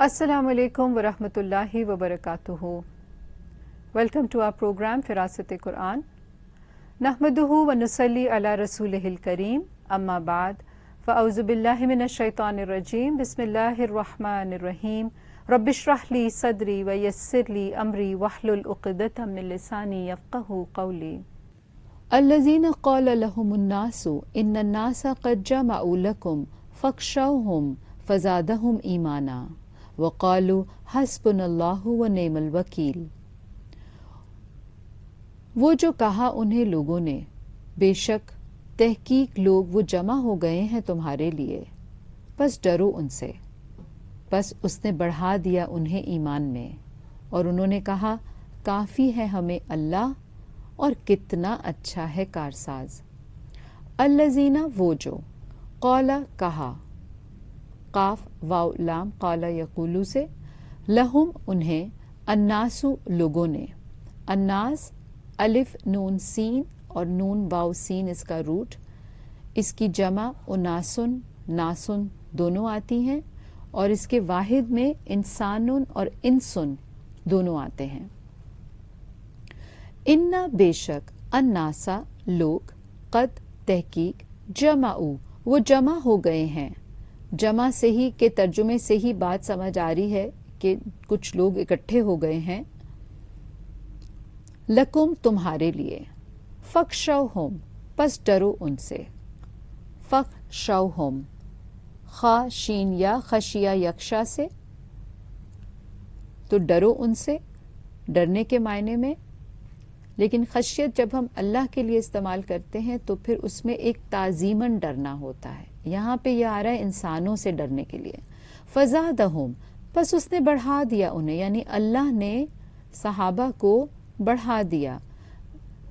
Assalamu alaikum wa rahmatullahi wa barakatuhu. Welcome to our program Firasat-e-Quran. Nahmaduhu wa nusalli ala rasulihil kareem. Amma ba'd. Fa'auzu billahi minash shaitanir rajim. Bismillahir rahmanir rahim. Rabbi shrah li sadri wa yassir li amri wahlul uqdatam min lisani yafqahu qawli. Allazina qala lahumun nasu inna an-nasa qad jama'u lakum fakhshawhum fazadahum imana. وقالو حسبنا اللہ ونعم الوکیل. وہ جو کہا انہیں لوگوں نے، بے شک تحقیق لوگ وہ جمع ہو گئے ہیں تمہارے لیے، بس ڈرو ان سے. بس اس نے بڑھا دیا انہیں ایمان میں، اور انہوں نے کہا کافی ہے ہمیں اللہ، اور کتنا اچھا ہے کارساز. الذین وہ جو، قال کہا، قاف واو لام قال یقولو سے، لہم انہیں، الناسو لوگوں نے. الناس الف نون سین اور نون واو سین اس کا روٹ، اس کی جمع اناسن ناسن دونوں آتی ہیں، اور اس کے واحد میں انسانن اور انسن دونوں آتے ہیں. انا بے شک، الناسا لوگ، قد تحقیق، جمعو وہ جمع ہو گئے ہیں. جمع سے ہی کے ترجمے سے ہی بات سمجھ آ رہی ہے کہ کچھ لوگ اکٹھے ہو گئے ہیں. لکم تمہارے لیے، فخشوہم پس ڈرو ان سے. فخشوہم خا شین یا خشیہ یکشا سے، تو ڈرو ان سے ڈرنے کے معنی میں. لیکن خشیت جب ہم اللہ کے لیے استعمال کرتے ہیں تو پھر اس میں ایک تعظیماً ڈرنا ہوتا ہے. یہاں پہ یہ آ رہا ہے انسانوں سے ڈرنے کے لیے. فزادہم پس اس نے بڑھا دیا انہیں، یعنی اللہ نے صحابہ کو بڑھا دیا.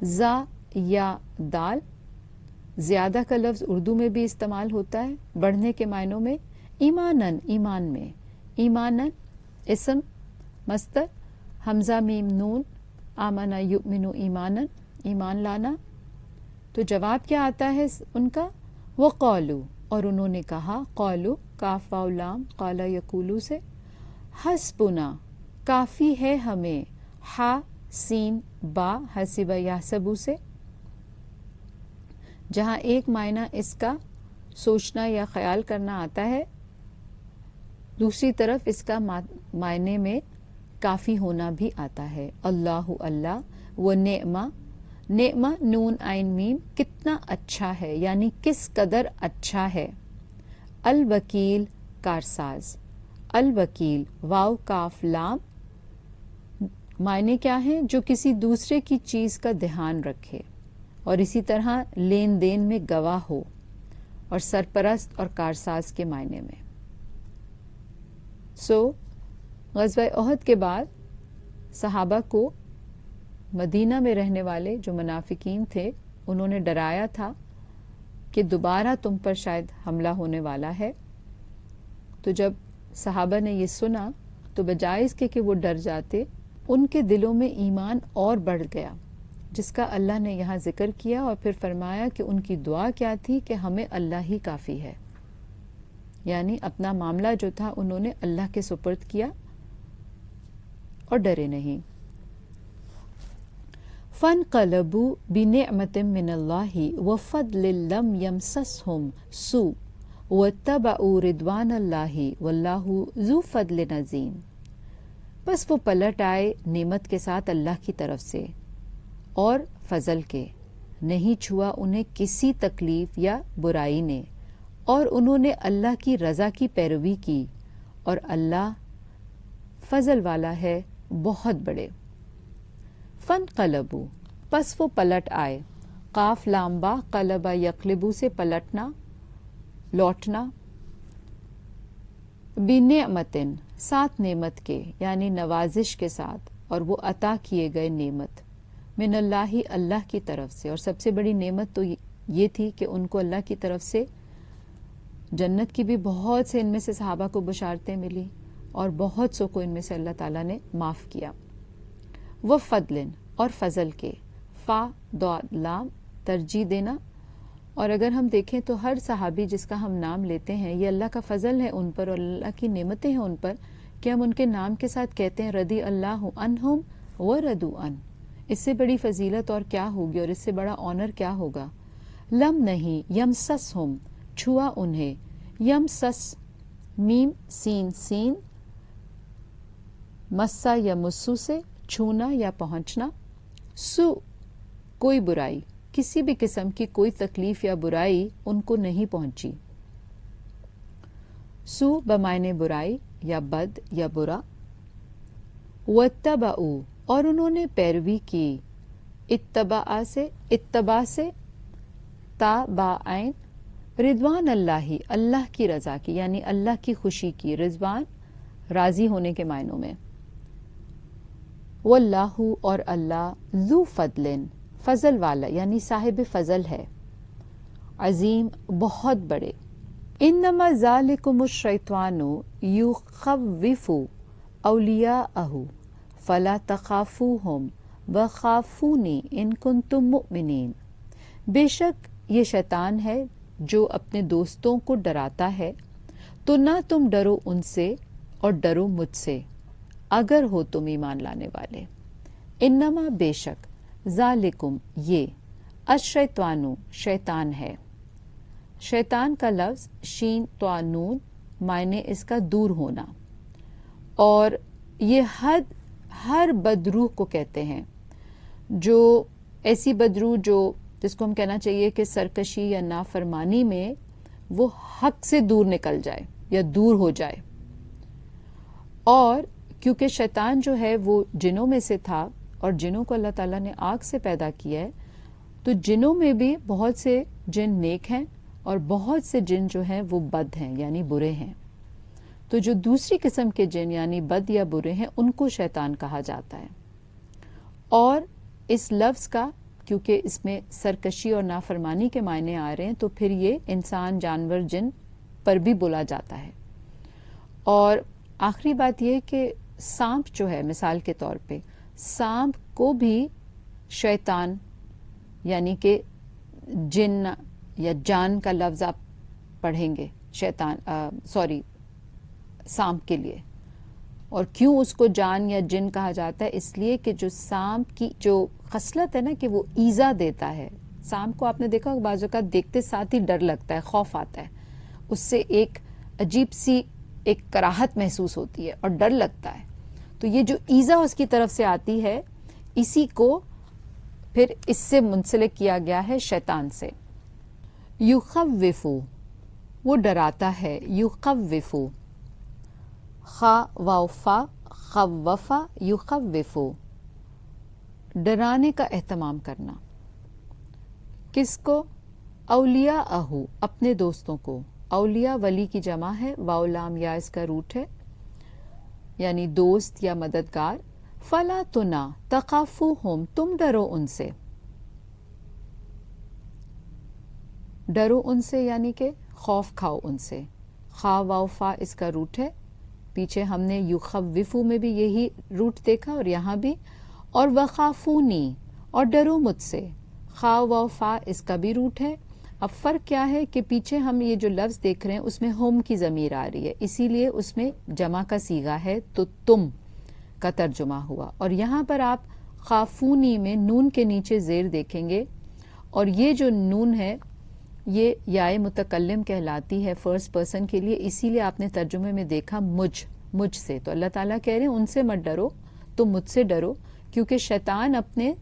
زا یا دال زیادہ کا لفظ اردو میں بھی استعمال ہوتا ہے بڑھنے کے معنوں میں. ایمانن ایمان میں، ایمانن اسم مصدر، حمزہ میم نون، آمنا یؤمنو ایمانن ایمان لانا. تو جواب کیا آتا ہے ان کا؟ وقالو اور انہوں نے کہا، قالو کاف واو لام قال یقولو سے، حسبنا کافی ہے ہمیں، ہا سین با حسب یحسبو سے، جہاں ایک معنی اس کا سوچنا یا خیال کرنا آتا ہے، دوسری طرف اس کا معنی میں کافی ہونا بھی آتا ہے. اللہ اللہ و نعمہ نعمہ نون عین میم کتنا اچھا ہے، یعنی کس قدر اچھا ہے. الوکیل کارساز. الوکیل واو کاف لام معنی کیا ہیں؟ جو کسی دوسرے کی چیز کا دھیان رکھے اور اسی طرح لین دین میں گواہ ہو، اور سرپرست اور کارساز کے معنی میں. غزوہ احد کے بعد صحابہ کو مدینہ میں رہنے والے جو منافقین تھے انہوں نے ڈرایا تھا کہ دوبارہ تم پر شاید حملہ ہونے والا ہے. تو جب صحابہ نے یہ سنا تو بجائے اس کے کہ وہ ڈر جاتے، ان کے دلوں میں ایمان اور بڑھ گیا، جس کا اللہ نے یہاں ذکر کیا، اور پھر فرمایا کہ ان کی دعا کیا تھی کہ ہمیں اللہ ہی کافی ہے. یعنی اپنا معاملہ جو تھا انہوں نے اللہ کے سپرد کیا اور ڈرے نہیں. فانقلبوا بنعمت من اللہ وفضل لم یمسسہم سوء واتبعوا رضوان اللہ واللہ ذو فضل عظیم. بس وہ پلٹ آئے نعمت کے ساتھ اللہ کی طرف سے اور فضل کے، نہیں چھوا انہیں کسی تکلیف یا برائی نے، اور انہوں نے اللہ کی رضا کی پیروی کی، اور اللہ فضل والا ہے بہت بڑے. فانقلبوا پس وہ پلٹ آئے، قاف لام با قلبا یقلبو سے پلٹنا لوٹنا، بنعمتن ساتھ نعمت کے، یعنی نوازش کے ساتھ، اور وہ عطا کیے گئے نعمت، من اللہ اللہ کی طرف سے. اور سب سے بڑی نعمت تو یہ تھی کہ ان کو اللہ کی طرف سے جنت کی بھی بہت سے ان میں سے صحابہ کو بشارتیں ملی، اور بہت سو کو ان میں سے اللہ تعالیٰ نے معاف کیا. وہ فضلن اور فضل کے، فا داد لام ترجیح دینا. اور اگر ہم دیکھیں تو ہر صحابی جس کا ہم نام لیتے ہیں یہ اللہ کا فضل ہے ان پر اور اللہ کی نعمتیں ہیں ان پر کہ ہم ان کے نام کے ساتھ کہتے ہیں رضی اللہ عنہم ورضوا عنہ، اس سے بڑی فضیلت اور کیا ہوگی اور اس سے بڑا آنر کیا ہوگا؟ لم نہیں، یمسسہم چھوا انہیں، یمسس میم سین سین، مسا یا مسو سے چھونا یا پہنچنا، سو کوئی برائی، کسی بھی قسم کی کوئی تکلیف یا برائی ان کو نہیں پہنچی، سو بمعنی برائی یا بد یا برا، واتبعوا اور انہوں نے پیروی کی، اتباع سے تابعین، رضوان اللہ اللہ کی رضا کی، یعنی اللہ کی خوشی کی، رضوان راضی ہونے کے معنوں میں، واللہ اور اللہ ذو فضل فضل والا یعنی صاحب فضل ہے، عظیم بہت بڑے، انما ذالکم الشیطان یخوف اولیاءہ فلا تخافوہم وخافونی ان کنتم مؤمنین، بے شک یہ شیطان ہے جو اپنے دوستوں کو ڈراتا ہے، تو نہ تم ڈرو ان سے اور ڈرو مجھ سے اگر ہو تم ایمان لانے والے، انما بے شک ذالکم یہ، الشیطان شیطان ہے، شیطان کا لفظ شین تو نون معنی اس کا دور ہونا، اور یہ ہر بدروح کو کہتے ہیں، جو ایسی بدروح جو جس کو ہم کہنا چاہیے کہ سرکشی یا نافرمانی میں وہ حق سے دور نکل جائے یا دور ہو جائے، اور کیونکہ شیطان جو ہے وہ جنوں میں سے تھا اور جنوں کو اللہ تعالیٰ نے آگ سے پیدا کیا ہے، تو جنوں میں بھی بہت سے جن نیک ہیں اور بہت سے جن جو ہیں وہ بد ہیں یعنی برے ہیں، تو جو دوسری قسم کے جن یعنی بد یا برے ہیں ان کو شیطان کہا جاتا ہے، اور اس لفظ کا کیونکہ اس میں سرکشی اور نافرمانی کے معنی آ رہے ہیں تو پھر یہ انسان جانور جن پر بھی بولا جاتا ہے، اور آخری بات یہ کہ سانپ جو ہے مثال کے طور پہ سانپ کو بھی شیطان یعنی کہ جن یا جان کا لفظ آپ پڑھیں گے سانپ کے لیے، اور کیوں اس کو جان یا جن کہا جاتا ہے؟ اس لیے کہ جو سانپ کی جو خصلت ہے نا کہ وہ ایذا دیتا ہے، سانپ کو آپ نے دیکھا بعض اوقات دیکھتے ساتھ ہی ڈر لگتا ہے، خوف آتا ہے، اس سے ایک عجیب سی ایک کراہت محسوس ہوتی ہے اور ڈر لگتا ہے، تو یہ جو ایذا اس کی طرف سے آتی ہے اسی کو پھر اس سے منسلک کیا گیا ہے شیطان سے۔ یخوفو وہ ڈراتا ہے، یخوفو خا واو فا خوفا یخوفو ڈرانے کا اہتمام کرنا، کس کو؟ اولیاءہو اپنے دوستوں کو، اولیاء ولی کی جمع ہے، واو لام یا اس کا روٹ ہے یعنی دوست یا مددگار، فلا تنا تخافوہم تم ڈرو ان سے، ڈرو ان سے یعنی کہ خوف کھاؤ ان سے، خا واو فا اس کا روٹ ہے، پیچھے ہم نے یخوفو میں بھی یہی روٹ دیکھا اور یہاں بھی، اور وخافونی اور ڈرو مجھ سے، خا واو فا اس کا بھی روٹ ہے۔ اب فرق کیا ہے کہ پیچھے ہم یہ جو لفظ دیکھ رہے ہیں اس میں ہم کی ضمیر آ رہی ہے، اسی لیے اس میں جمع کا صیغہ ہے تو تم کا ترجمہ ہوا، اور یہاں پر آپ خافونی میں نون کے نیچے زیر دیکھیں گے، اور یہ جو نون ہے یہ یائے متکلم کہلاتی ہے فرسٹ پرسن کے لیے، اسی لیے آپ نے ترجمے میں دیکھا مجھ سے، تو اللہ تعالیٰ کہہ رہے ہیں ان سے مت ڈرو، تم مجھ سے ڈرو، کیونکہ شیطان اپنے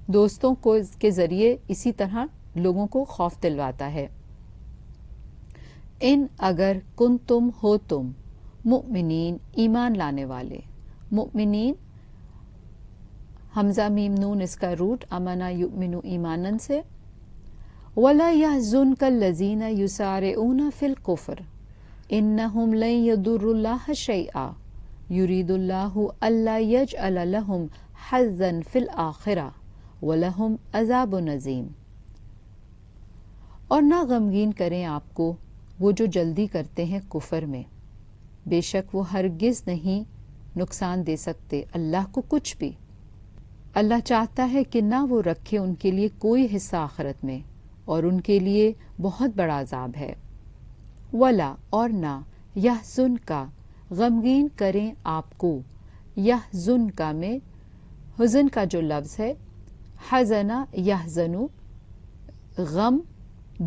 دوستوں کو کے ذریعے اسی طرح لوگوں کو خوف دلواتا ہے۔ ان اگر کن تم ہو تم مؤمنین ایمان لانے والے، مؤمنین حمزہ میم نون اس کا روٹ امنا یؤمنو ایمانن سے، وَلَا يَحْزُنْكَ الَّذِينَ يُسَارِعُونَ فِي الْكُفْرِ إِنَّهُمْ لَن يَضُرُّوا اللَّهَ شَيْئًا يُرِيدُ اللَّهُ أَلَّا يَجْعَلَ لَهُمْ حَظًّا فِي الْآخِرَةِ وَلَهُمْ عَذَابٌ عَظِيمٌ، اور نہ غمگین کریں آپ کو وہ جو جلدی کرتے ہیں کفر میں، بے شک وہ ہرگز نہیں نقصان دے سکتے اللہ کو کچھ بھی، اللہ چاہتا ہے کہ نہ وہ رکھے ان کے لیے کوئی حصہ آخرت میں اور ان کے لیے بہت بڑا عذاب ہے۔ ولا اور نہ یحزن کا غمگین کریں آپ کو. یحزن کا میں حزن کا جو لفظ ہے حزنا یحزنو غم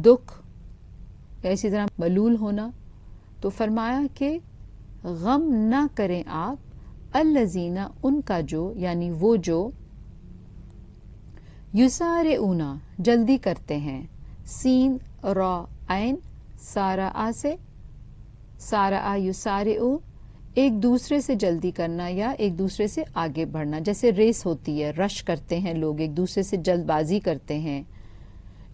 دکھ یا اسی طرح ملول ہونا، تو فرمایا کہ غم نہ کریں آپ الذین ان کا جو یعنی وہ جو یسارعون جلدی کرتے ہیں، سین را عین سارع سے سارع یسارعو ایک دوسرے سے جلدی کرنا یا ایک دوسرے سے آگے بڑھنا، جیسے ریس ہوتی ہے، رش کرتے ہیں لوگ ایک دوسرے سے جلد بازی کرتے ہیں.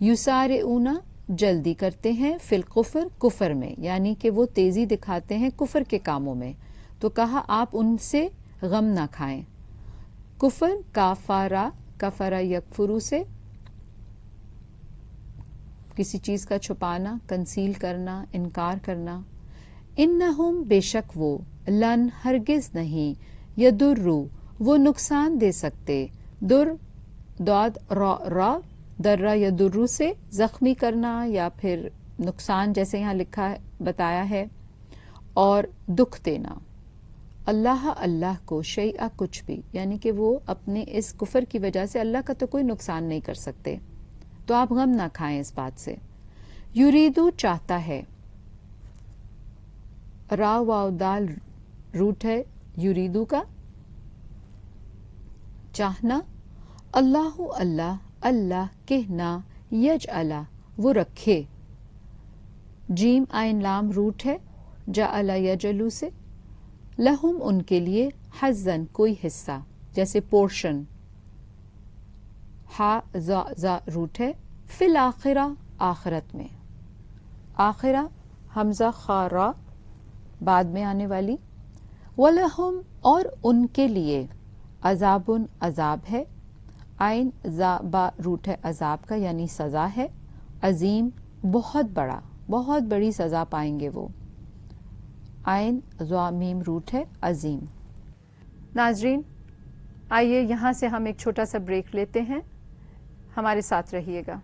یسارعون جلدی کرتے ہیں فی الکفر کفر میں، یعنی کہ وہ تیزی دکھاتے ہیں کفر کے کاموں میں، تو کہا آپ ان سے غم نہ کھائیں. کفر کافارا کفرا یکفرو سے کسی چیز کا چھپانا، کنسیل کرنا، انکار کرنا. انہم بے شک وہ لن ہرگز نہیں یدرو وہ نقصان دے سکتے، در داد را درہ یدرو سے زخمی کرنا یا پھر نقصان جیسے یہاں لکھا ہے بتایا ہے، اور دکھ دینا. اللہ اللہ کو شیئا کچھ بھی، یعنی کہ وہ اپنے اس کفر کی وجہ سے اللہ کا تو کوئی نقصان نہیں کر سکتے، تو آپ غم نہ کھائیں اس بات سے. یریدو چاہتا ہے، را واو دال روٹ ہے یریدو کا چاہنا. اللہ اللہ اللہ کہنا یجعلا وہ رکھے، جیم آئین لام روٹ ہے جعل یجلو سے. لہم ان کے لیے حزن کوئی حصہ جیسے پورشن، ہا زا روٹ ہے فی الآخرہ آخرت میں. آخرہ حمزہ خارا بعد میں آنے والی. وَلَهُمْ اور ان کے لیے عذابٌ عذاب ہے، عین زا با روٹ ہے عذاب کا یعنی سزا ہے، عظیم بہت بڑا بہت بڑی سزا پائیں گے وہ، عین زا میم روٹ ہے عظیم. ناظرین آئیے یہاں سے ہم ایک چھوٹا سا بریک لیتے ہیں، ہمارے ساتھ رہیے گا.